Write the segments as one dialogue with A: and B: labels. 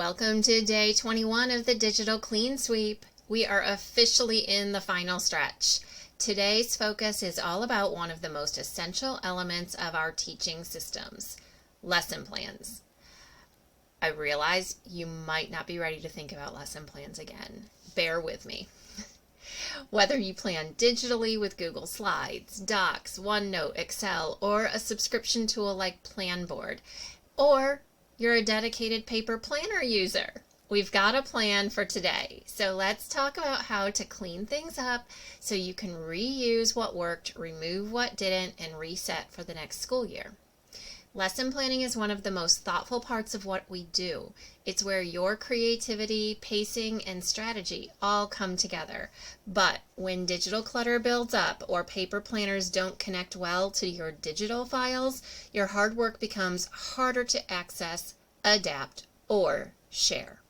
A: Welcome to day 21 of the Digital Clean Sweep. We are officially in the final stretch. Today's focus is all about one of the most essential elements of our teaching systems, lesson plans. I realize you might not be ready to think about lesson plans again. Bear with me. Whether you plan digitally with Google Slides, Docs, OneNote, Excel, or a subscription tool like Planboard, or you're a dedicated paper planner user, we've got a plan for today. So let's talk about how to clean things up so you can reuse what worked, remove what didn't, and reset for the next school year. Lesson planning is one of the most thoughtful parts of what we do. It's where your creativity, pacing, and strategy all come together. But when digital clutter builds up or paper planners don't connect well to your digital files, your hard work becomes harder to access, adapt, or share.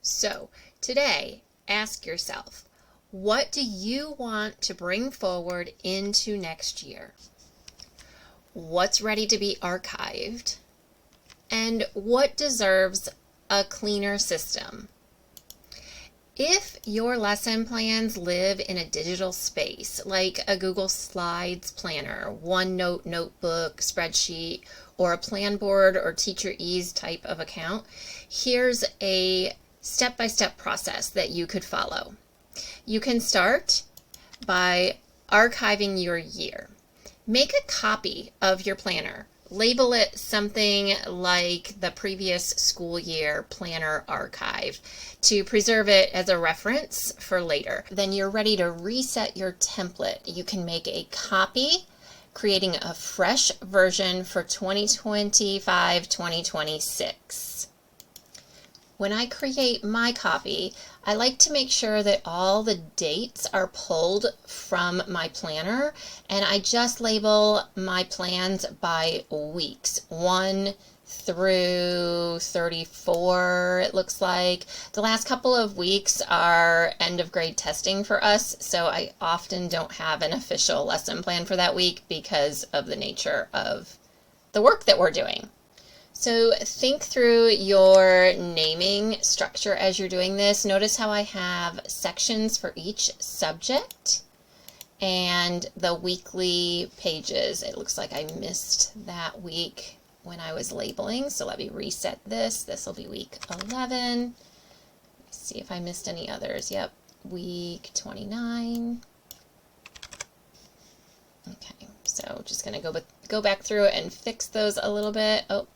A: So today, ask yourself, what do you want to bring forward into next year? What's ready to be archived, and what deserves a cleaner system? If your lesson plans live in a digital space, like a Google Slides planner, OneNote notebook, spreadsheet, or a Planboard or Teacher Ease type of account, here's a step-by-step process that you could follow. You can start by archiving your year. Make a copy of your planner. Label it something like the previous school year planner archive to preserve it as a reference for later. Then you're ready to reset your template. You can make a copy, creating a fresh version for 2025-2026. When I create my copy, I like to make sure that all the dates are pulled from my planner, and I just label my plans by weeks, 1 through 34, it looks like. The last couple of weeks are end of grade testing for us, so I often don't have an official lesson plan for that week because of the nature of the work that we're doing. So think through your naming structure as you're doing this. Notice how I have sections for each subject and the weekly pages. It looks like I missed that week when I was labeling, so let me reset this. This will be week 11. Let's see if I missed any others. Yep, week 29. Okay, so just gonna go back through and fix those a little bit. Oh,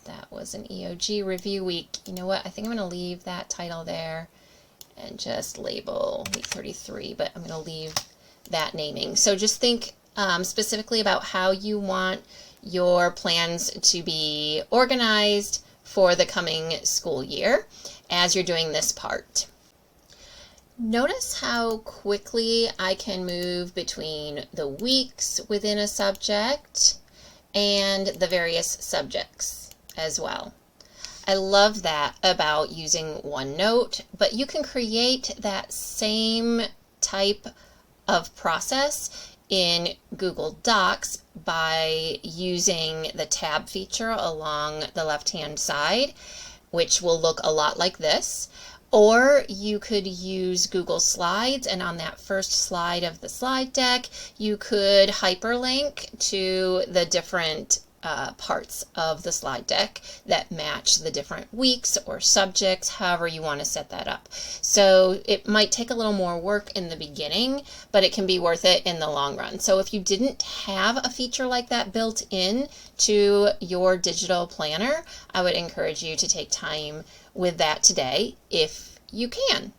A: that was an EOG review week. You know what? I think I'm going to leave that title there and just label week 33, but I'm going to leave that naming. So just think specifically about how you want your plans to be organized for the coming school year as you're doing this part. Notice how quickly I can move between the weeks within a subject and the various subjects as well. I love that about using OneNote, but you can create that same type of process in Google Docs by using the tab feature along the left-hand side, which will look a lot like this. Or you could use Google Slides, and on that first slide of the slide deck, you could hyperlink to the different parts of the slide deck that match the different weeks or subjects, however you want to set that up. So it might take a little more work in the beginning, but it can be worth it in the long run. So if you didn't have a feature like that built in to your digital planner, I would encourage you to take time with that today if you can.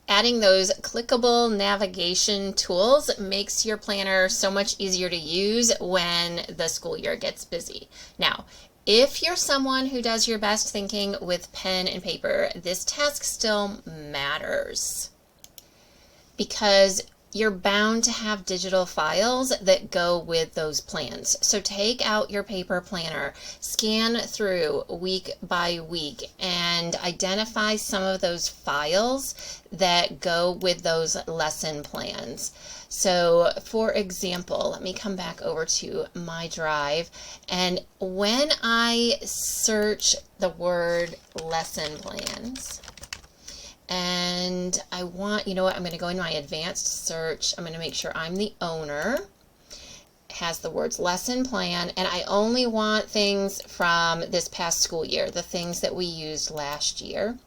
A: Adding those clickable navigation tools makes your planner so much easier to use when the school year gets busy. Now, if you're someone who does your best thinking with pen and paper, this task still matters because you're bound to have digital files that go with those plans. So take out your paper planner, scan through week by week, and identify some of those files that go with those lesson plans. So for example, let me come back over to my drive, and when I search the word lesson plans, and I want, you know what, I'm going to go in my advanced search. I'm going to make sure I'm the owner. It has the words lesson plan, and I only want things from this past school year, the things that we used last year.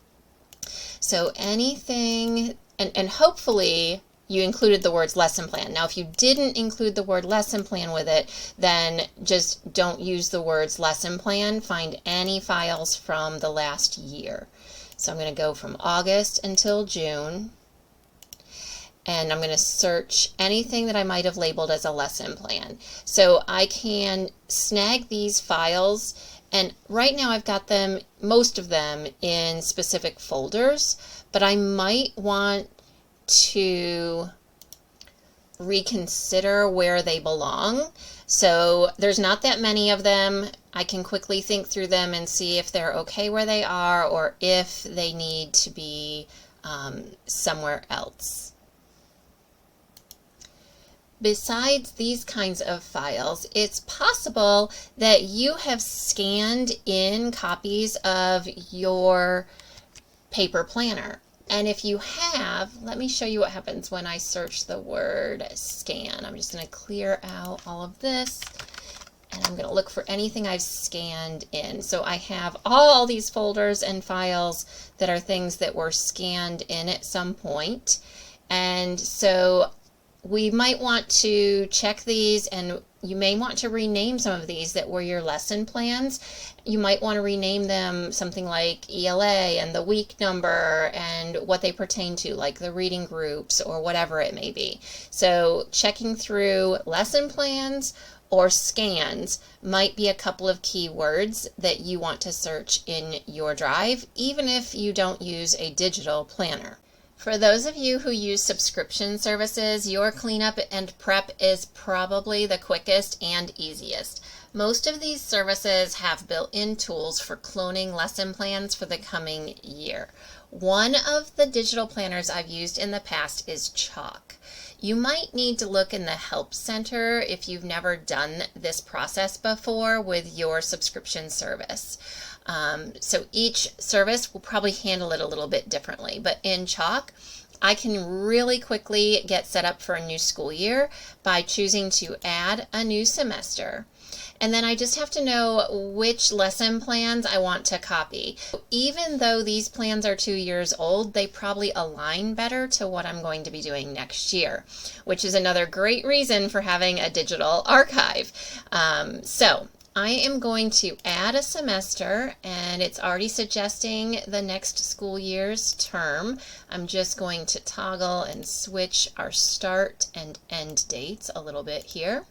A: So anything, and hopefully you included the words lesson plan. Now if you didn't include the word lesson plan with it, then just don't use the words lesson plan. Find any files from the last year. So I'm going to go from August until June, and I'm going to search anything that I might have labeled as a lesson plan. So I can snag these files, and right now I've got them, most of them, in specific folders, but I might want to reconsider where they belong. So there's not that many of them. I can quickly think through them and see if they're okay where they are or if they need to be somewhere else. Besides these kinds of files, it's possible that you have scanned in copies of your paper planner. And if you have, let me show you what happens when I search the word scan. I'm just going to clear out all of this, and I'm going to look for anything I've scanned in. So I have all these folders and files that are things that were scanned in at some point. And so we might want to check these, and you may want to rename some of these that were your lesson plans. You might want to rename them something like ELA and the week number and what they pertain to, like the reading groups or whatever it may be. So checking through lesson plans or scans might be a couple of keywords that you want to search in your drive, even if you don't use a digital planner. For those of you who use subscription services, your cleanup and prep is probably the quickest and easiest. Most of these services have built-in tools for cloning lesson plans for the coming year. One of the digital planners I've used in the past is Chalk. You might need to look in the Help Center if you've never done this process before with your subscription service. So each service will probably handle it a little bit differently, but in Chalk, I can really quickly get set up for a new school year by choosing to add a new semester. And then I just have to know which lesson plans I want to copy. Even though these plans are 2 years old, they probably align better to what I'm going to be doing next year, which is another great reason for having a digital archive. So I am going to add a semester, and it's already suggesting the next school year's term. I'm just going to toggle and switch our start and end dates a little bit here.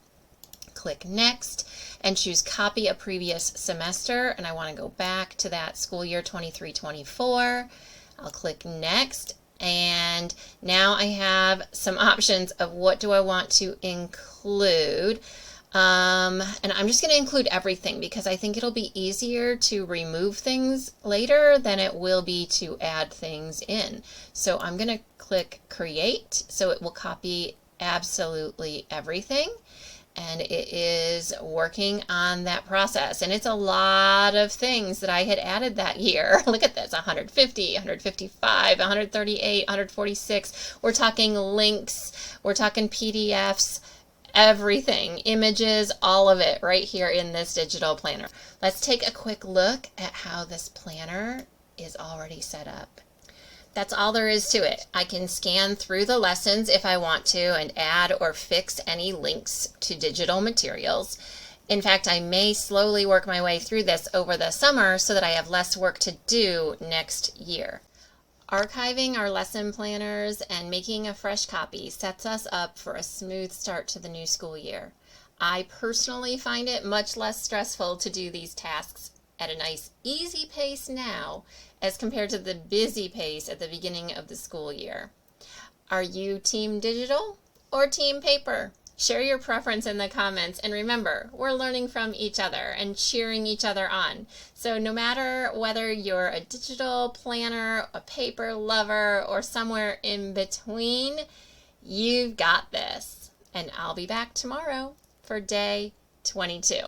A: Click Next and choose Copy a Previous Semester, and I want to go back to that school year 23-24. I'll click Next, and now I have some options of what do I want to include. And I'm just going to include everything because I think it'll be easier to remove things later than it will be to add things in. So I'm going to click Create, so it will copy absolutely everything. And it is working on that process. And it's a lot of things that I had added that year. Look at this, 150, 155, 138, 146. We're talking links, we're talking PDFs, everything, images, all of it right here in this digital planner. Let's take a quick look at how this planner is already set up. That's all there is to it. I can scan through the lessons if I want to and add or fix any links to digital materials. In fact, I may slowly work my way through this over the summer so that I have less work to do next year. Archiving our lesson planners and making a fresh copy sets us up for a smooth start to the new school year. I personally find it much less stressful to do these tasks at a nice, easy pace now as compared to the busy pace at the beginning of the school year. Are you team digital or team paper? Share your preference in the comments, and remember, we're learning from each other and cheering each other on. So no matter whether you're a digital planner, a paper lover, or somewhere in between, you've got this. And I'll be back tomorrow for day 22.